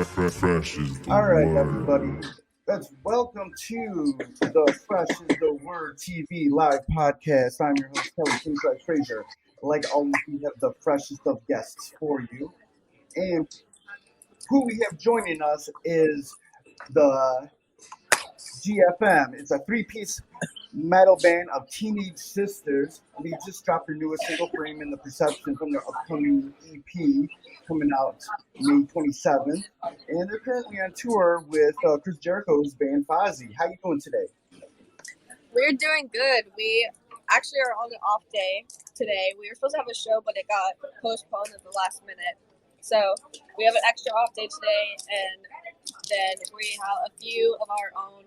Fresh is the All right, word. everybody. Let's welcome to the Fresh is the Word TV live podcast. I'm your host, Kelly King Fresh Fraser. Like always, we have the freshest of guests for you. And who we have joining us is the GFM. It's a three-piece metal band of teenage sisters. They just dropped their newest single, Frame in the Perception, from their upcoming EP coming out May 27th. And they're currently on tour with Chris Jericho's band Fozzy. How you doing today? We're doing good. We actually are on an off day today. We were supposed to have a show, but it got postponed at the last minute. So we have an extra off day today, and then we have a few of our own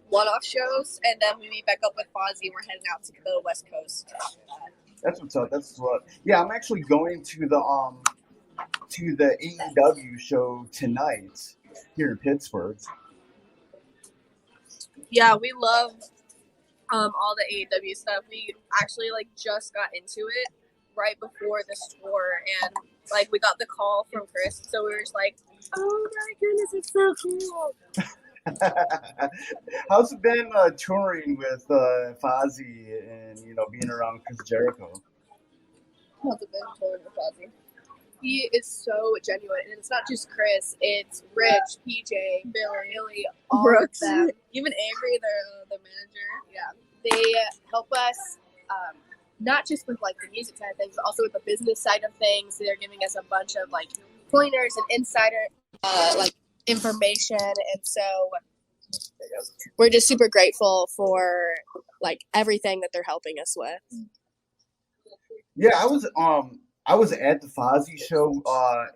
one-off shows, and then we meet back up with Fozzy. We're heading out to the West Coast. That's what's up. That's what. Yeah, I'm actually going to the AEW show tonight here in Pittsburgh. Yeah, we love all the AEW stuff. We actually just got into it right before this tour, and we got the call from Chris, so we were just like, oh my goodness, it's so cool. How's it been touring with Fozzy and being around Chris Jericho? How's it been touring with Fozzy? He is so genuine, and it's not just Chris; it's Rich, PJ, Billy, all Brooks. Of them. Even Avery, the manager. Yeah, they help us not just with the music side of things, but also with the business side of things. They're giving us a bunch of pointers and insider information, and so we're just super grateful for everything that they're helping us with. Yeah, I was at the Fozzy show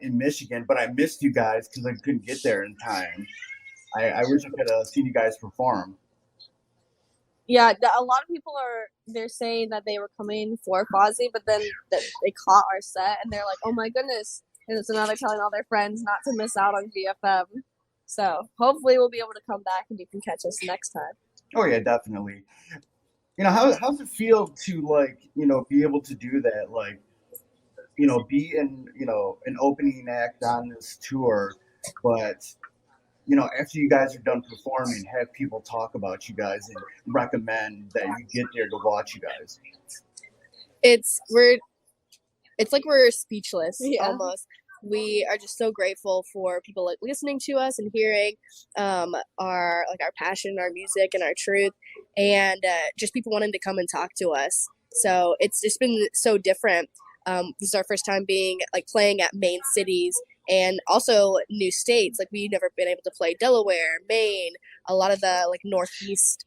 in Michigan, but I missed you guys because I couldn't get there in time. I wish I could have seen you guys perform. Yeah, a lot of people they're saying that they were coming for Fozzy, but then they caught our set and they're like, oh my goodness. And so now they're telling all their friends not to miss out on GFM. So hopefully we'll be able to come back and you can catch us next time. Oh yeah, definitely. How's it feel to be able to do that? Be in an opening act on this tour, but after you guys are done performing, have people talk about you guys and recommend that you get there to watch you guys. It's like we're speechless almost. We are just so grateful for people listening to us and hearing our passion, our music, and our truth, and just people wanting to come and talk to us. So it's just been so different. This is our first time being playing at main cities and also new states. We've never been able to play Delaware, Maine, a lot of the Northeast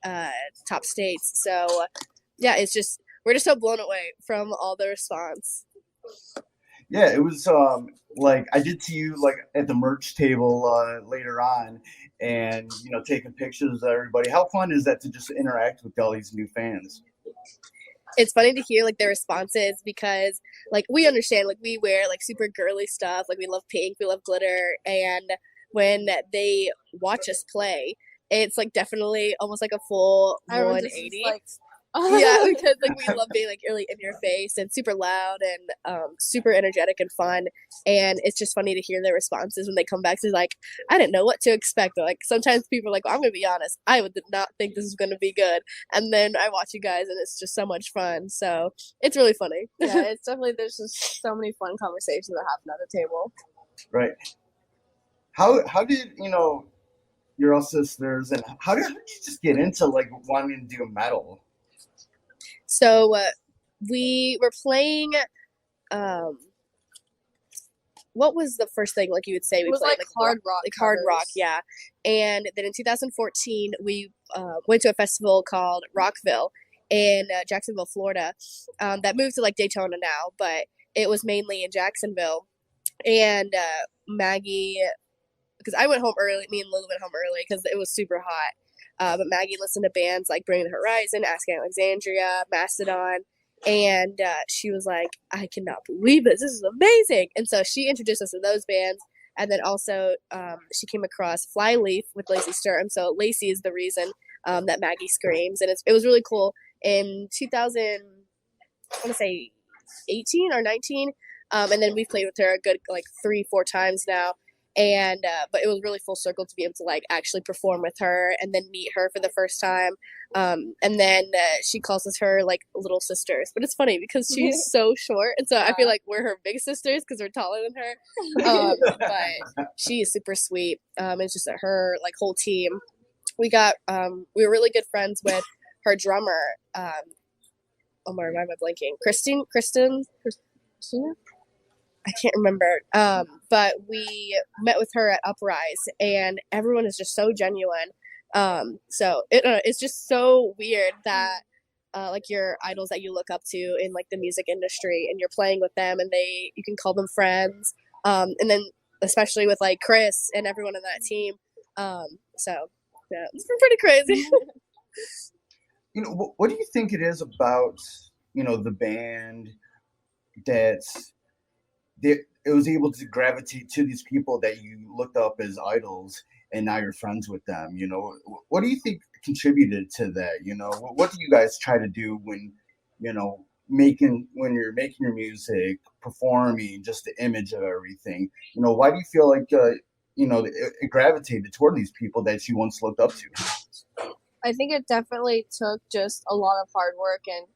top states. So yeah, we're just so blown away from all the response. Yeah, it was I did see you at the merch table later on, and taking pictures of everybody. How fun is that to just interact with all these new fans? It's funny to hear their responses because we understand we wear super girly stuff, we love pink, we love glitter, and when they watch us play, it's definitely almost a full 180. Yeah, because we love being really in your face and super loud and super energetic and fun, and it's just funny to hear their responses when they come back. So I didn't know what to expect. Sometimes people are well, I'm gonna be honest, I did not think this was gonna be good, and then I watch you guys and it's just so much fun. So it's really funny. Yeah, it's definitely there's just so many fun conversations that happen at the table. Right. How did your all sisters and how did you just get into wanting to do metal? So we were playing. What was the first thing you would say we played? Hard rock. Hard rock, yeah. And then in 2014, we went to a festival called Rockville in Jacksonville, Florida. That moved to Daytona now, but it was mainly in Jacksonville. And Maggie, because I went home early, me and Lulu went home early because it was super hot. But Maggie listened to bands like Bring the Horizon, Ask Alexandria, Mastodon, and she was like, I cannot believe this. This is amazing. And so she introduced us to those bands. And then also she came across Flyleaf with Lacey Sturm. So Lacey is the reason that Maggie screams. And it was really cool. In 2000, I want to say 18 or 19. And then we've played with her a good 3-4 times now. And but it was really full circle to be able to like actually perform with her and then meet her for the first time. And then she calls us her like little sisters, but it's funny because she's so short, and so I feel like we're her big sisters because we're taller than her. But she is super sweet. It's just that her like whole team. We were really good friends with her drummer. Oh my, why am I blanking? Christina? I can't remember. But we met with her at Uprise, and everyone is just so genuine. So it's just so weird that like your idols that you look up to in like the music industry, and you're playing with them, and you can call them friends. And then especially with like Chris and everyone on that team. So yeah, it's been pretty crazy. What do you think it is about the band that it was able to gravitate to these people that you looked up as idols, and now you're friends with them? What do you think contributed to that? What do you guys try to do when you're making your music, performing, just the image of everything? Why do you feel like it gravitated toward these people that you once looked up to? I think it definitely took just a lot of hard work, and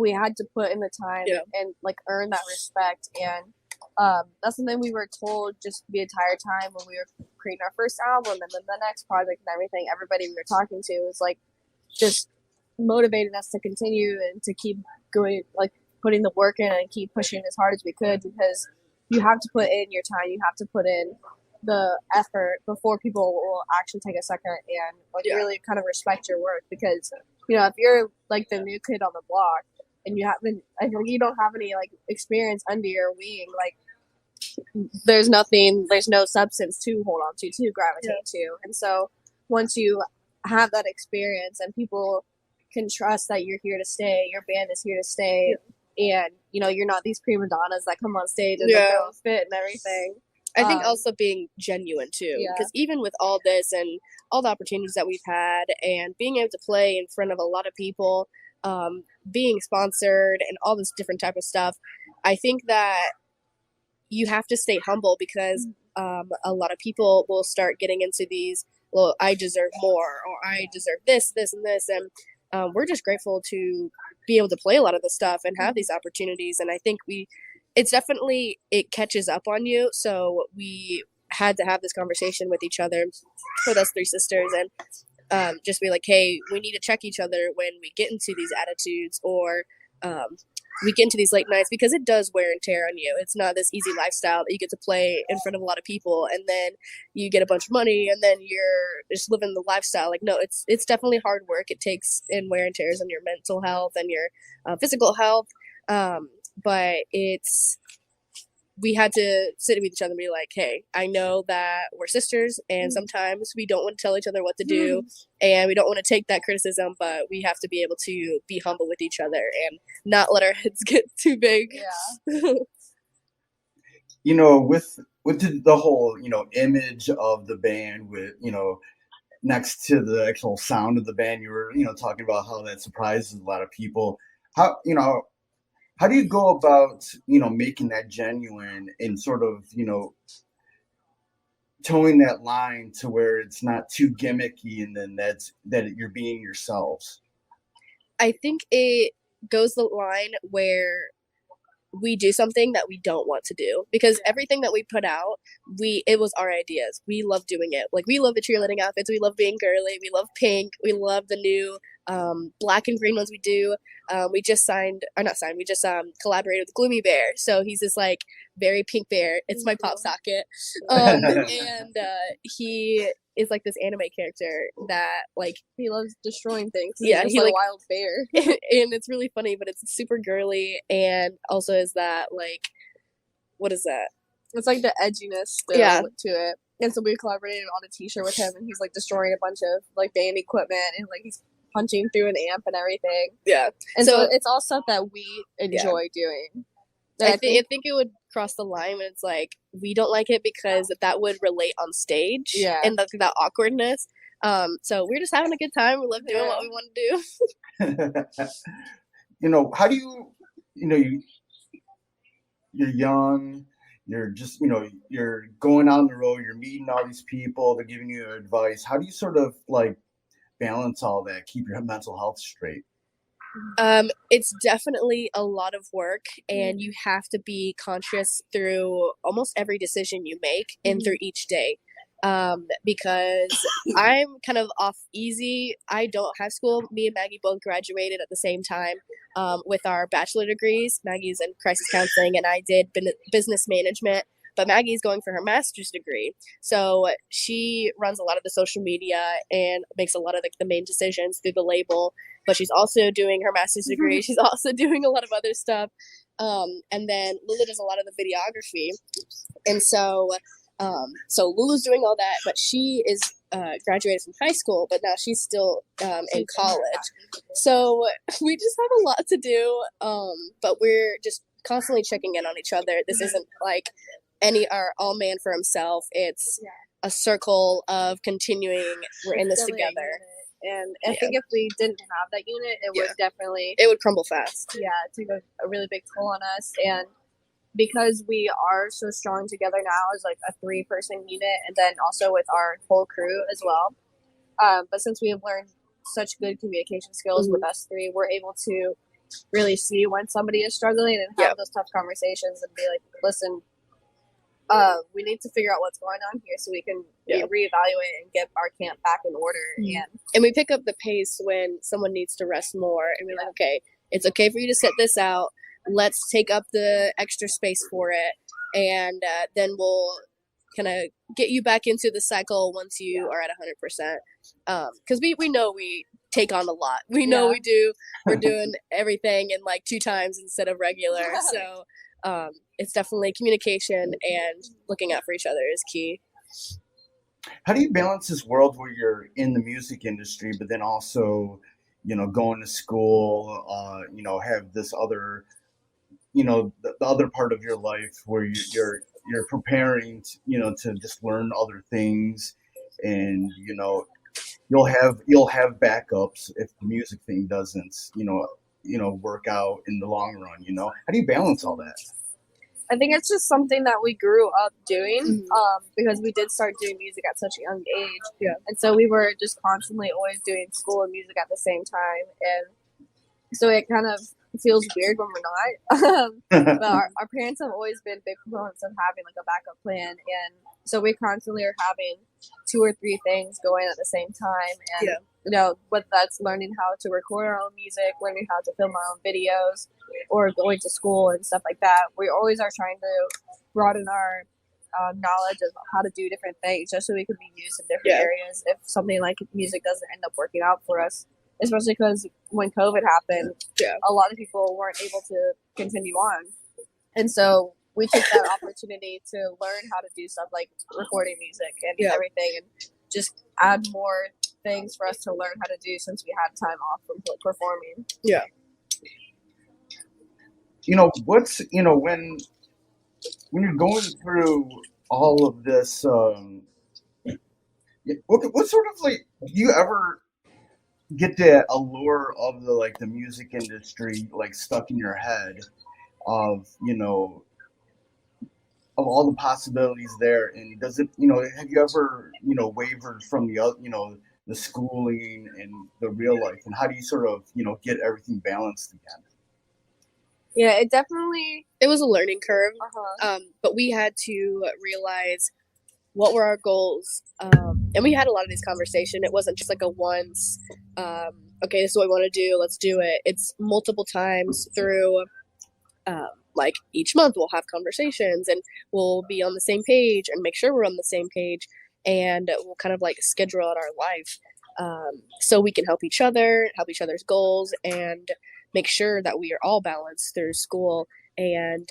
we had to put in the time and like earn that respect. And that's something we were told just the entire time when we were creating our first album, and then the next project and everything. Everybody we were talking to was like just motivating us to continue and to keep going, like putting the work in and keep pushing as hard as we could, because you have to put in your time, you have to put in the effort before people will actually take a second and like really kind of respect your work. Because if you're like the new kid on the block and you don't have any like experience under your wing, like there's no substance to hold on to gravitate to. And so once you have that experience and people can trust that you're here to stay, your band is here to stay, and you're not these prima donnas that come on stage and they don't fit and everything. I think also being genuine too, because even with all this and all the opportunities that we've had and being able to play in front of a lot of people, being sponsored and all this different type of stuff, I think that you have to stay humble, because a lot of people will start getting into these, well, I deserve more, or I deserve this, and this. And we're just grateful to be able to play a lot of this stuff and have these opportunities. And I think it catches up on you. So we had to have this conversation with each other, with us three sisters, and just be like, hey, we need to check each other when we get into these attitudes, or we get into these late nights, because it does wear and tear on you. It's not this easy lifestyle that you get to play in front of a lot of people and then you get a bunch of money and then you're just living the lifestyle. Like, no, it's definitely hard work. It takes in wear and tears on your mental health and your physical health. But we had to sit with each other and be like, hey, I know that we're sisters, and sometimes we don't want to tell each other what to do, and we don't want to take that criticism, but we have to be able to be humble with each other and not let our heads get too big. With the whole image of the band, with next to the actual sound of the band, you were talking about how that surprises a lot of people. How do you go about, making that genuine and sort of, towing that line to where it's not too gimmicky, and then that you're being yourselves? I think it goes the line where we do something that we don't want to do, because everything that we put out, it was our ideas. We love doing it. Like, we love the cheerleading outfits. We love being girly. We love pink. We love the new black and green ones we do. We just collaborated with Gloomy Bear. So he's this like very pink bear. It's my pop socket. And he is like this anime character that like he loves destroying things. He's like a wild bear. And it's really funny, but it's super girly, and also is that like, what is that? It's like the edginess still to it. And so we collaborated on a t-shirt with him, and he's like destroying a bunch of like band equipment, and like he's punching through an amp and everything. Yeah. And so it's all stuff that we enjoy doing. I think it would cross the line when it's like, we don't like it because that would relate on stage. And that awkwardness. So we're just having a good time. We love doing what we want to do. How do you're young, you're just, you're going on the road, you're meeting all these people, they're giving you advice. How do you sort of like balance all that, keep your mental health straight? It's definitely a lot of work, and you have to be conscious through almost every decision you make and through each day. Because I'm kind of off easy. I don't have school. Me and Maggie both graduated at the same time with our bachelor degrees. Maggie's in crisis counseling, and I did business management. But Maggie's going for her master's degree. So she runs a lot of the social media and makes a lot of the main decisions through the label. But she's also doing her master's degree. She's also doing a lot of other stuff. And then Lulu does a lot of the videography. And so Lulu's doing all that, but she is graduated from high school, but now she's still in college. So we just have a lot to do, but we're just constantly checking in on each other. This isn't like all man for himself. It's a circle of continuing. We're in this together. And I think if we didn't have that unit, it would crumble fast. Yeah, it took a really big toll on us. And because we are so strong together now as like a 3-person unit, and then also with our whole crew as well. But since we have learned such good communication skills with us 3, we're able to really see when somebody is struggling and have those tough conversations and be like, listen, we need to figure out what's going on here so we can reevaluate and get our camp back in order. And we pick up the pace when someone needs to rest more, and we're like, okay, it's okay for you to sit this out. Let's take up the extra space for it, and then we'll kind of get you back into the cycle once you are at 100%. Because we know we take on a lot. We know we do. We're doing everything in like 2 times instead of regular. So it's definitely communication and looking out for each other is key. How do you balance this world where you're in the music industry, but then also, going to school, have this other, the other part of your life where you're preparing, to just learn other things, and you'll have backups if the music thing doesn't, work out in the long run. How do you balance all that? I think it's just something that we grew up doing because we did start doing music at such a young age. Yeah. And so we were just constantly always doing school and music at the same time. And so it kind of feels weird when we're not. But our parents have always been big proponents of having like a backup plan. And so we constantly are having 2 or 3 things going at the same time. And, whether that's learning how to record our own music, learning how to film our own videos, or going to school and stuff like that. We always are trying to broaden our knowledge of how to do different things just so we can be used in different areas if something like music doesn't end up working out for us. Especially because when COVID happened, a lot of people weren't able to continue on. And so we took that opportunity to learn how to do stuff like recording music and everything, and just add more things for us to learn how to do since we had time off from performing. Yeah. What's, when you're going through all of this, what sort of like, do you ever get the allure of the music industry like stuck in your head of of all the possibilities there, and does it have you ever wavered from the schooling and the real life, and how do you sort of get everything balanced again? Yeah, it was a learning curve, but we had to realize what were our goals, and we had a lot of these conversations. It wasn't just like a once, okay, this is what we want to do, let's do it. It's multiple times through, like each month we'll have conversations and we'll be on the same page and make sure we're on the same page, and we'll kind of like schedule out our life so we can help each other's goals, and make sure that we are all balanced through school and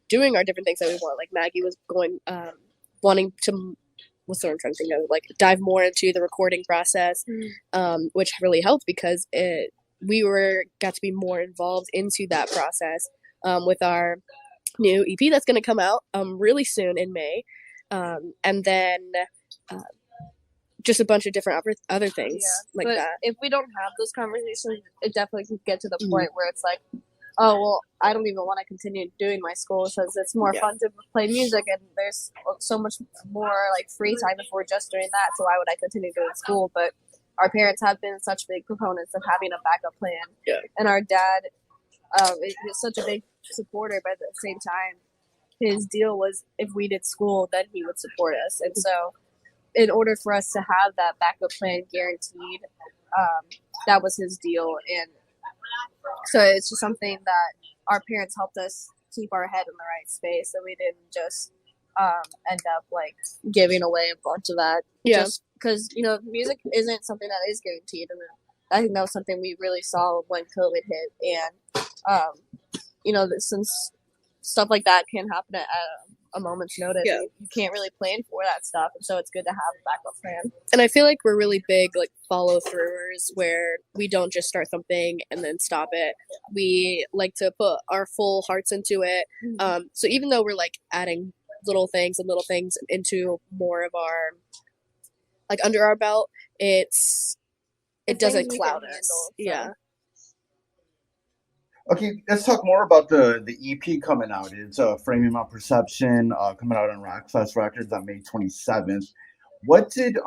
doing our different things that we want. Like Maggie was wanting to, what's the word I'm trying to think of, like dive more into the recording process, which really helped because we got to be more involved into that process with our new EP that's going to come out really soon in May, and then just a bunch of different other things like that. If we don't have those conversations, it definitely can get to the point where it's like oh, well, I don't even want to continue doing my school since it's more fun to play music and there's so much more like free time if we're just doing that. So why would I continue doing school? But our parents have been such big proponents of having a backup plan. Yeah. And our dad is such a big supporter, but at the same time, his deal was if we did school, then he would support us. And so in order for us to have that backup plan guaranteed, that was his deal. And so it's just something that our parents helped us keep our head in the right space, so we didn't just end up like giving away a bunch of that. Yeah. Just because music isn't something that is guaranteed, and I think that was something we really saw when COVID hit, and since stuff like that can happen at a moment's notice, you can't really plan for that stuff, and so it's good to have a backup plan. And I feel like we're really big like follow throughers, where we don't just start something and then stop it. We like to put our full hearts into it. So even though we're like adding little things into more of our like under our belt, it doesn't cloud us. Yeah. Okay, let's talk more about the EP coming out. It's Framing My Perception, coming out on Rockfest Records on May 27th. What did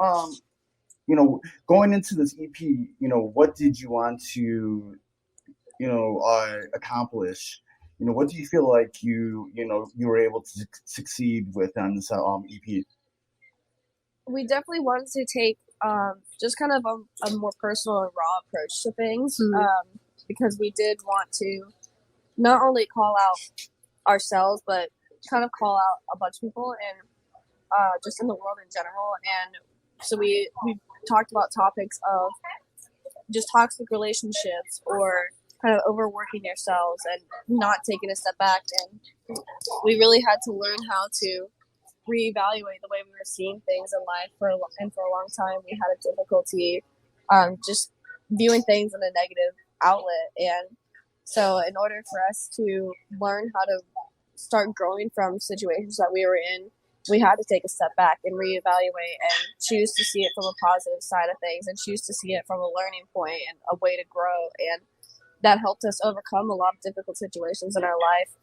going into this EP, what did you want to accomplish? What do you feel like you were able to succeed with on this EP? We definitely wanted to take just kind of a more personal and raw approach to things. Because we did want to not only call out ourselves, but kind of call out a bunch of people and just in the world in general. And so we talked about topics of just toxic relationships or kind of overworking yourselves and not taking a step back. And we really had to learn how to reevaluate the way we were seeing things in life for a long time. We had a difficulty just viewing things in a negative outlet, and so in order for us to learn how to start growing from situations that we were in, we had to take a step back and reevaluate and choose to see it from a positive side of things and choose to see it from a learning point and a way to grow. And that helped us overcome a lot of difficult situations in our life.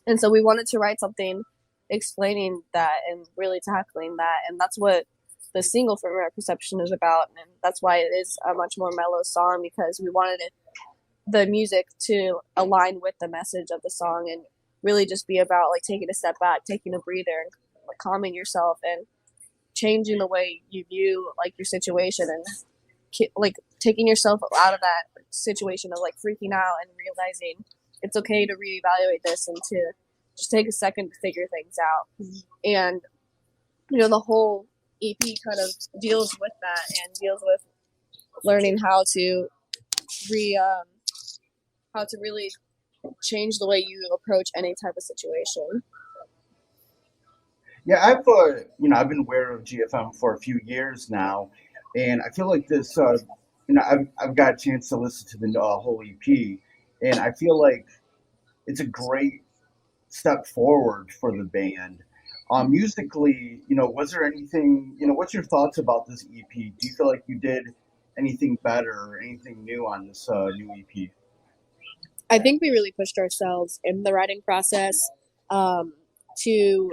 And so we wanted to write something explaining that and really tackling that, and that's what the single for Myrrh Perception is about, and that's why it is a much more mellow song, because we wanted the music to align with the message of the song and really just be about like taking a step back, taking a breather, and like calming yourself and changing the way you view like your situation, and like taking yourself out of that situation of like freaking out and realizing it's okay to reevaluate this and to just take a second to figure things out. And the whole EP kind of deals with that and deals with learning how to really change the way you approach any type of situation. Yeah, I've been aware of GFM for a few years now, and I feel like this. I've got a chance to listen to the whole EP, and I feel like it's a great step forward for the band. Musically, was there anything, what's your thoughts about this EP? Do you feel like you did anything better or anything new on this new EP? I think we really pushed ourselves in the writing process to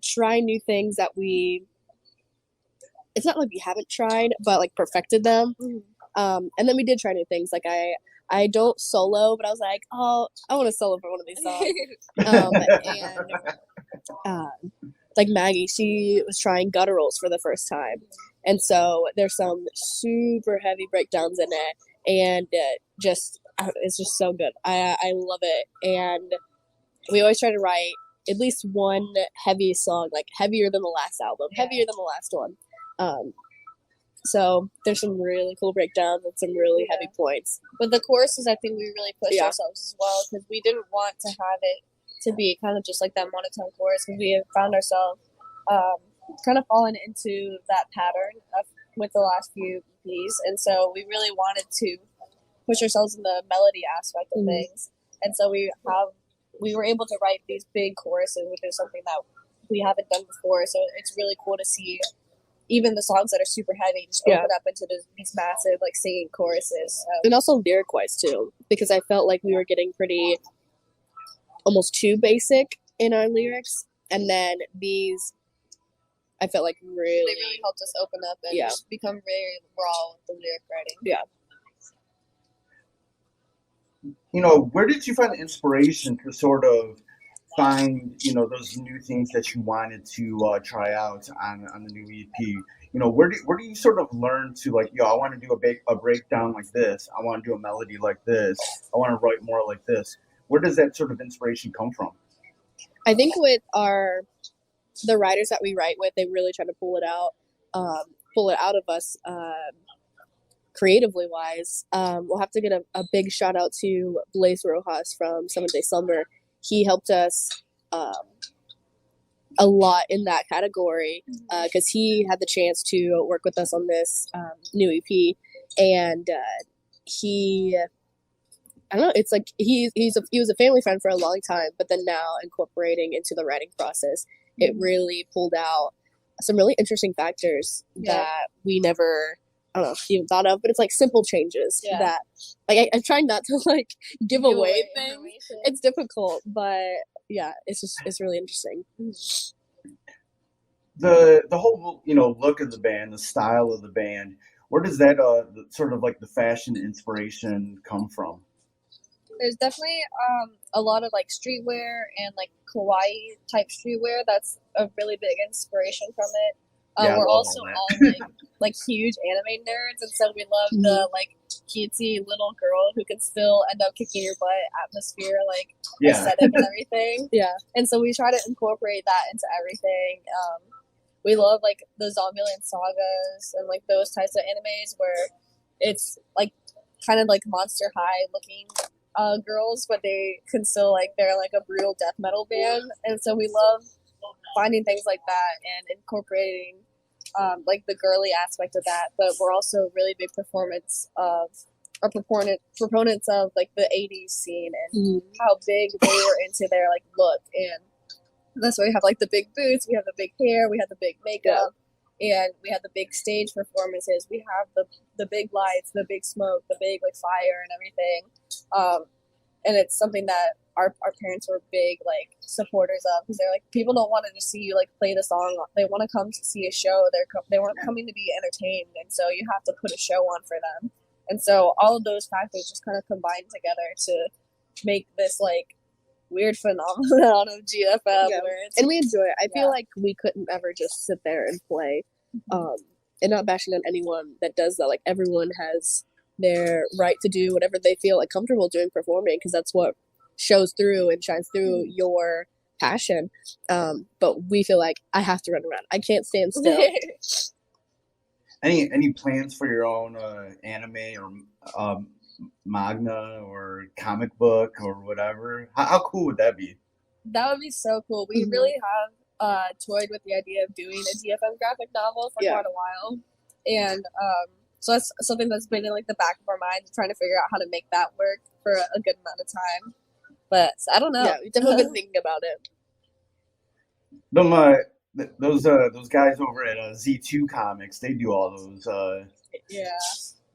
try new things that it's not like we haven't tried, but like perfected them. And then we did try new things. Like I don't solo, but I was like, oh, I want to solo for one of these songs. Like Maggie, she was trying gutturals for the first time. And so there's some super heavy breakdowns in it. And it's just so good. I love it. And we always try to write at least one heavy song, like heavier than the last album, heavier than the last one. So there's some really cool breakdowns and some really heavy points. But the choruses, I think we really pushed ourselves as well, because we didn't want to have it to be kind of just like that monotone chorus, because we have found ourselves kind of falling into that pattern with the last few EPs. And so we really wanted to push ourselves in the melody aspect of things. And so we were able to write these big choruses, which is something that we haven't done before. So it's really cool to see even the songs that are super heavy just open up into these massive like singing choruses. So. And also lyric wise too, because I felt like we were getting pretty almost too basic in our lyrics, and then these I felt like they really helped us open up and just become very raw with the lyric writing. Yeah. You know, where did you find the inspiration to sort of find, you know, those new things that you wanted to try out on the new EP? You know, where do you sort of learn to like, I want to do a breakdown like this. I want to do a melody like this. I want to write more like this. Where does that sort of inspiration come from? I think with the writers that we write with, they really try to pull it out of us. Creatively wise, we'll have to get a big shout out to Blaze Rojas from 7 Day Slumber. He helped us a lot in that category because he had the chance to work with us on this new EP, and I don't know, it's like he was a family friend for a long time, but then now incorporating into the writing process, it really pulled out some really interesting factors that we never even thought of, but it's like simple changes that like I'm trying not to like give away things. It's difficult, but it's really interesting. The whole look of the band, the style of the band, where does that sort of like the fashion inspiration come from? There's definitely a lot of like streetwear and like kawaii type streetwear. That's a really big inspiration from it. We're also all like huge anime nerds, and so we love the like cutesy little girl who can still end up kicking your butt atmosphere, like aesthetic and everything. And so we try to incorporate that into everything. We love like the Zombieland sagas and like those types of animes where it's like kind of like Monster High looking girls, but they can still like they're like a brutal death metal band, and so we love finding things like that and incorporating like the girly aspect of that. But we're also really big proponents of like the 80s scene and how big they were into their like look, and that's why we have like the big boots, we have the big hair, we have the big makeup, and we have the big stage performances, we have the big lights, the big smoke, the big like fire and everything. And it's something that our parents were big like supporters of, because they're like, people don't want to just see you like play the song, they want to come to see a show, they weren't coming to be entertained, and so you have to put a show on for them. And so all of those factors just kind of combined together to make this like weird phenomenon of GFM. And we enjoy it. I feel like we couldn't ever just sit there and play, and not bashing on anyone that does that. Like everyone has their right to do whatever they feel like comfortable doing performing, because that's what shows through and shines through your passion. But we feel like I have to run around. I can't stand still. Any plans for your own anime or manga or comic book or whatever? How cool would that be? That would be so cool. We really have toyed with the idea of doing a GFM graphic novel for quite a while, and so that's something that's been in like the back of our minds, trying to figure out how to make that work for a good amount of time. But I don't know. Yeah, we've definitely been thinking about it. Those guys over at Z2 Comics, they do all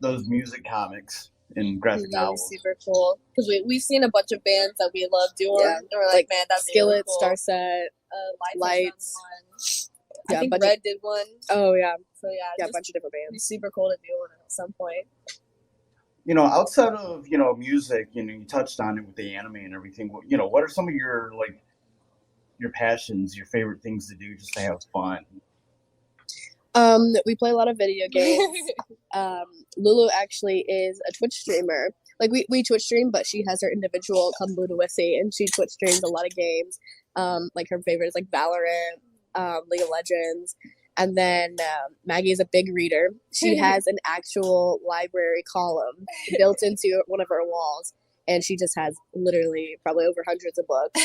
those music comics and graphic novels. Super cool, because we've seen a bunch of bands that we love doing. And we're like, man, that's Skillet, really cool. Starset, Lights. I think Red did one. Oh yeah. So a bunch of different bands. It'd be super cool to do one at some point. You know, outside of music, you touched on it with the anime and everything. What are some of your passions, your favorite things to do just to have fun? We play a lot of video games. Lulu actually is a Twitch streamer. Like we Twitch stream, but she has her individual called Lulu, and she Twitch streams a lot of games. Like her favorite is like Valorant, League of Legends. And then Maggie is a big reader. She has an actual library column built into one of her walls, and she just has literally probably over hundreds of books.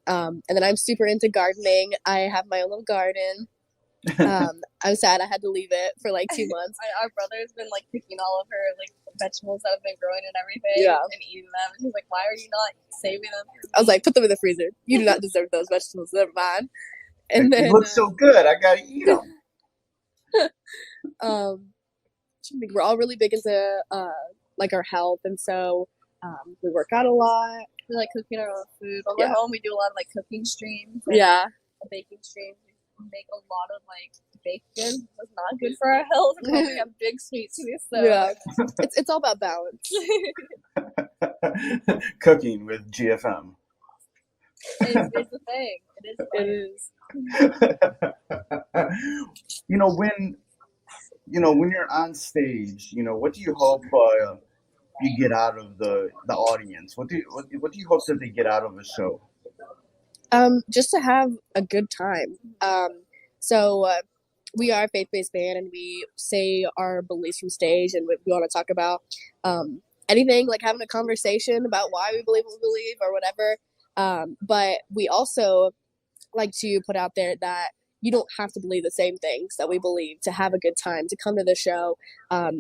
And then I'm super into gardening. I have my own little garden. I'm sad I had to leave it for like 2 months. Our brother's been like picking all of her like vegetables that have been growing and everything, and eating them. And he's like, "Why are you not saving them?" I was like, "Put them in the freezer. You do not deserve those vegetables. Never mind." And then it looks so good. I gotta eat them. We're all really big into like our health, and so we work out a lot. We like cooking our own food. When we're home, we do a lot of like cooking streams. Baking streams. We make a lot of like baked goods. It's not good for our health. We have big sweet tooth. So it's all about balance. Cooking with GFM. It's a thing. It is. When you're on stage, what do you hope you get out of the audience? What do you hope that they get out of a show? Just to have a good time. So we are a faith-based band, and we say our beliefs from stage, and we want to talk about anything, like having a conversation about why we believe what we believe or whatever. But we also like to put out there that you don't have to believe the same things that we believe to have a good time, to come to the show.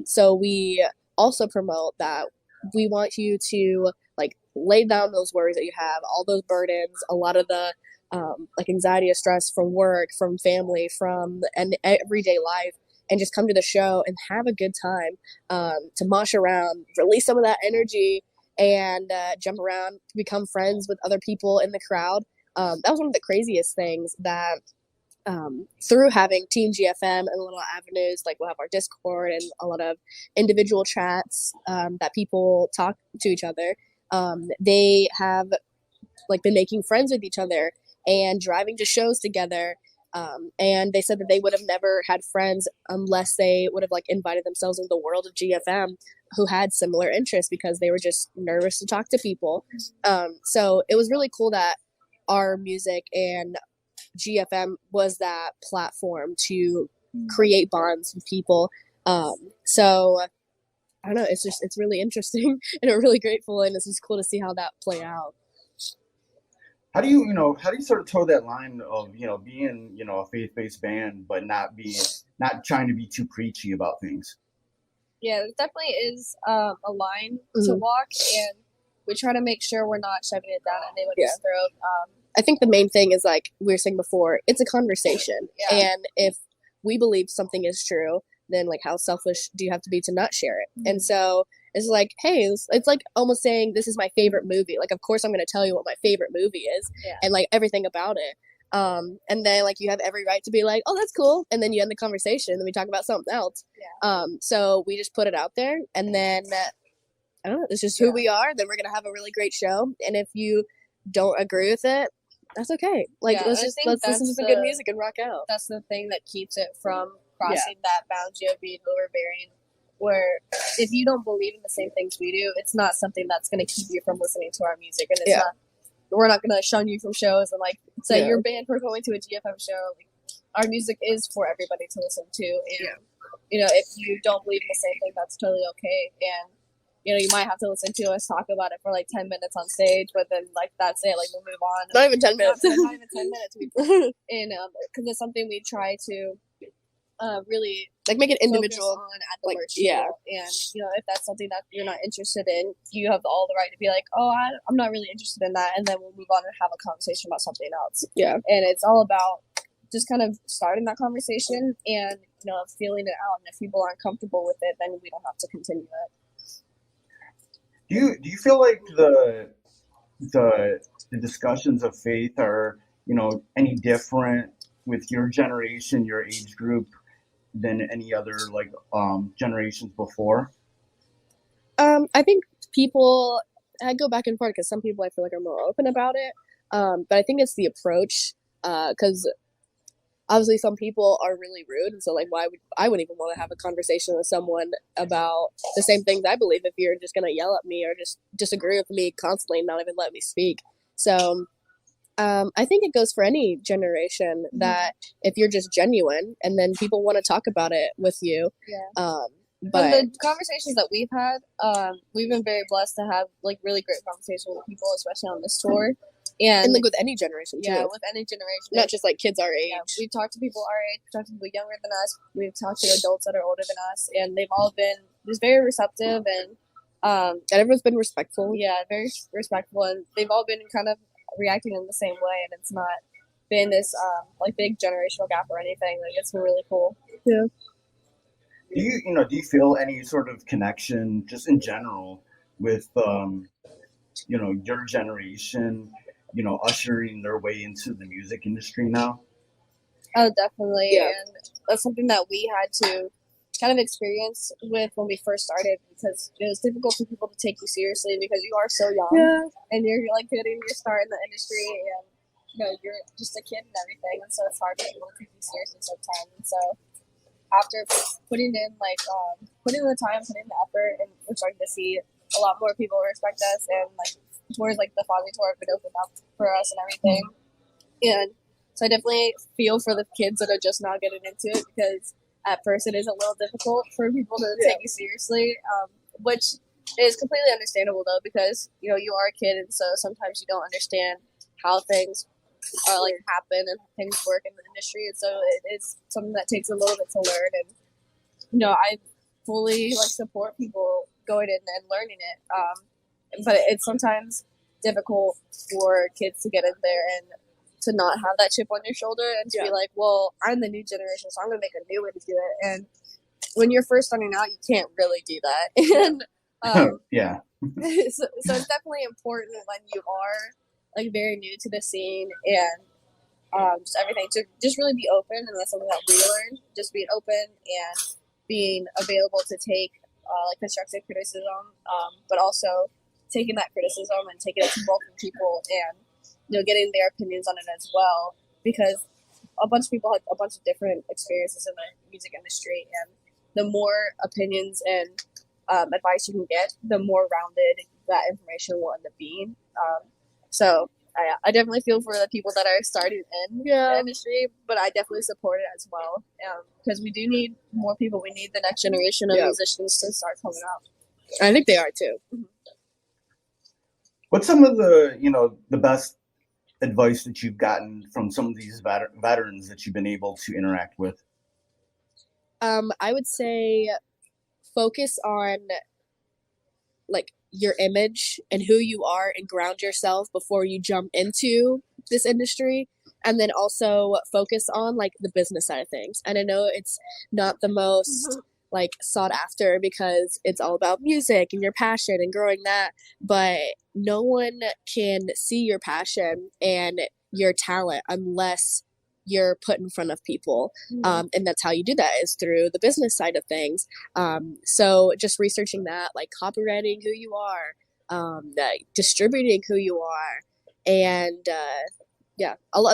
So we also promote that we want you to like lay down those worries that you have, all those burdens, a lot of the like anxiety or stress from work, from family, from an everyday life, and just come to the show and have a good time, to mosh around, release some of that energy, and jump around, become friends with other people in the crowd. That was one of the craziest things that through having Team GFM and little avenues, like we'll have our Discord and a lot of individual chats that people talk to each other. They have like been making friends with each other and driving to shows together. And they said that they would have never had friends unless they would have like invited themselves into the world of GFM who had similar interests, because they were just nervous to talk to people. So it was really cool that our music and GFM was that platform to create bonds with people. So I don't know, it's really interesting and we're really grateful, and it's just cool to see how that play out. How do you sort of toe that line of, being, a faith-based band, but not trying to be too preachy about things? Yeah, there definitely is a line to walk, and we try to make sure we're not shoving it down anybody's throat. I think the main thing is, like we were saying before, it's a conversation. And if we believe something is true, then like how selfish do you have to be to not share it? And so it's like, hey, it's like almost saying, this is my favorite movie. Like, of course I'm going to tell you what my favorite movie is and like everything about it. And then like you have every right to be like, oh, that's cool. And then you end the conversation and then we talk about something else. So we just put it out there, and then I don't know, it's just who we are. Then we're going to have a really great show. And if you don't agree with it, that's okay. Like, let's listen to some good music and rock out. That's the thing that keeps it from crossing that boundary of being overbearing, where if you don't believe in the same things we do, it's not something that's going to keep you from listening to our music. And it's not, we're not going to shun you from shows and like say you're banned for going to a GFM show. Like, our music is for everybody to listen to. And, if you don't believe in the same thing, that's totally okay. And, you might have to listen to us talk about it for like 10 minutes on stage, but then like that's it. Like, we'll move on. Not even 10 minutes. Not even 10 minutes. And because it's something we try to really like make it individual on at the merch table. And if that's something that you're not interested in, you have all the right to be like, oh, I'm not really interested in that, and then we'll move on and have a conversation about something else. And it's all about just kind of starting that conversation and feeling it out. And if people aren't comfortable with it, then we don't have to continue it. Do you feel like the discussions of faith are any different with your generation, your age group, than any other like generations before? I think people, I go back and forth, because some people I feel like are more open about it, but I think it's the approach, because obviously some people are really rude, and so like I wouldn't even want to have a conversation with someone about the same things I believe if you're just gonna yell at me or just disagree with me constantly and not even let me speak. So I think it goes for any generation that if you're just genuine, and then people want to talk about it with you. But the conversations that we've had, we've been very blessed to have like really great conversations with people, especially on this tour. And like with any generation too. With any generation. Not just like kids our age. We've talked to people our age, we've talked to people younger than us, we've talked to adults that are older than us, and they've all been just very receptive, and everyone's been respectful. Very respectful, and they've all been kind of reacting in the same way, and it's not been this like big generational gap or anything. Like it's been really cool. Yeah. Do you feel any sort of connection just in general with your generation, ushering their way into the music industry now? Oh, definitely. Yeah. And that's something that we had to kind of experience with when we first started, because it was difficult for people to take you seriously because you are so young and you're like getting your start in the industry, and you're just a kid and everything, and so it's hard for people to take you seriously sometimes. And so after putting in putting in the time, putting in the effort, and we're starting to see a lot more people respect us, and like towards like the Fozzy tour would open up for us and everything. And so I definitely feel for the kids that are just now getting into it, because at first it is a little difficult for people to take you seriously, which is completely understandable though, because you are a kid, and so sometimes you don't understand how things happen and things work in the industry, and so it is something that takes a little bit to learn. And I fully support people going in and learning it, but it's sometimes difficult for kids to get in there and to not have that chip on your shoulder and to be like, well, I'm the new generation, so I'm going to make a new way to do it. And when you're first starting out, you can't really do that. And so it's definitely important when you are very new to the scene and just everything to just really be open. And that's something that we learned, just being open and being available to take constructive criticism, but also taking that criticism and taking it to multiple people and getting their opinions on it as well, because a bunch of people have a bunch of different experiences in the music industry, and the more opinions and advice you can get, the more rounded that information will end up being. So I definitely feel for the people that are starting in the industry, but I definitely support it as well, because we do need more people. We need the next generation of musicians to start coming up. I think they are too. What's some of the best advice that you've gotten from some of these veterans that you've been able to interact with? I would say focus on your image and who you are, and ground yourself before you jump into this industry. And then also focus on the business side of things. And I know it's not the most sought after, because it's all about music and your passion and growing that, but no one can see your passion and your talent unless you're put in front of people. And that's how you do that, is through the business side of things. So just researching that, copywriting who you are, distributing who you are, and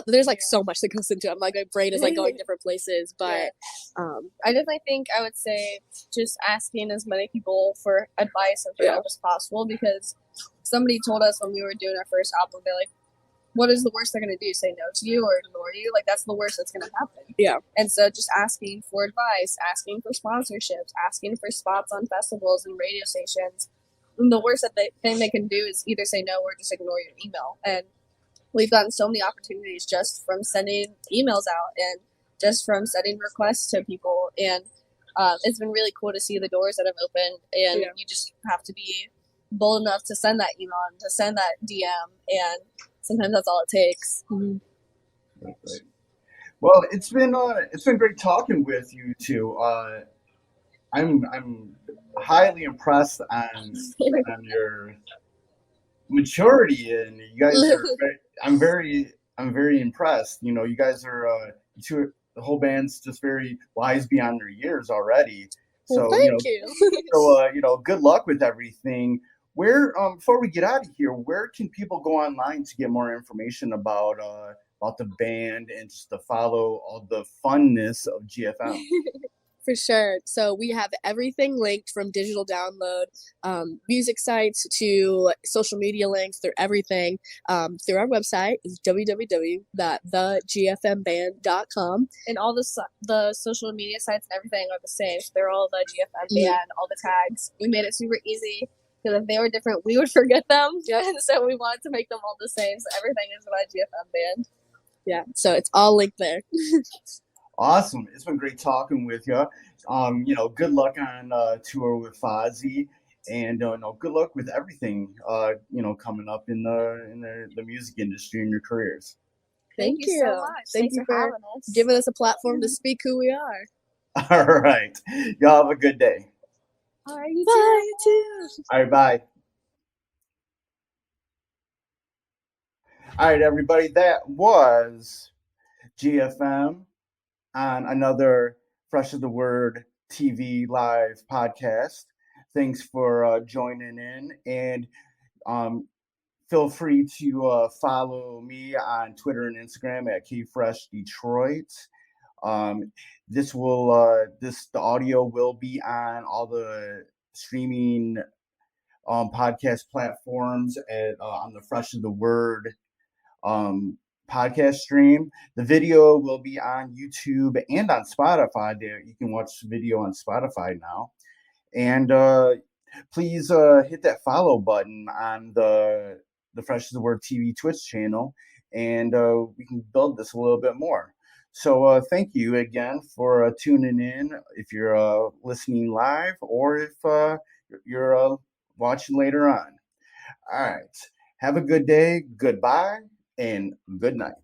there's so much that goes into it. My brain is going different places, but I definitely think I would say just asking as many people for advice and for help as possible, because somebody told us when we were doing our first album, they're like, what is the worst they're going to do? Say no to you or ignore you? That's the worst that's going to happen. Yeah. And so just asking for advice, asking for sponsorships, asking for spots on festivals and radio stations. And the worst thing they can do is either say no or just ignore your email. And we've gotten so many opportunities just from sending emails out and just from sending requests to people. And it's been really cool to see the doors that have opened. And you just have to be bold enough to send that email and to send that DM. And sometimes that's all it takes. Right. Well, it's been great talking with you two. I'm highly impressed on your maturity, and you guys are. I'm very impressed. You guys are the whole band's just very wise beyond their years already. So thank you. So good luck with everything. Where before we get out of here, where can people go online to get more information about the band and just to follow all the funness of GFM? For sure. So we have everything linked, from digital download, music sites to social media links, through everything, through our website is www.thegfmband.com. And all the social media sites and everything are the same. So they're all the GFM band, all the tags. We made it super easy, because if they were different, we would forget them. And so we wanted to make them all the same. So everything is about GFM band. Yeah. So it's all linked there. Awesome. It's been great talking with you. Good luck on tour with Fozzy, and good luck with everything coming up in the music industry and your careers. Thank you so much. Thanks for having us. Giving us a platform to speak who we are. All right. Y'all have a good day. All right, you Bye, you too. All right, bye. All right, everybody. That was GFM on another Fresh of the Word TV live podcast. Thanks for joining in, and feel free to follow me on Twitter and Instagram at KFreshDetroit. The audio will be on all the streaming podcast platforms on the Fresh of the Word podcast stream. The video will be on YouTube and on Spotify. You can watch the video on Spotify now. And please hit that follow button on the Fresh as the Word TV Twitch channel, and we can build this a little bit more. So thank you again for tuning in, if you're listening live or if you're watching later on. All right. Have a good day. Goodbye and good night.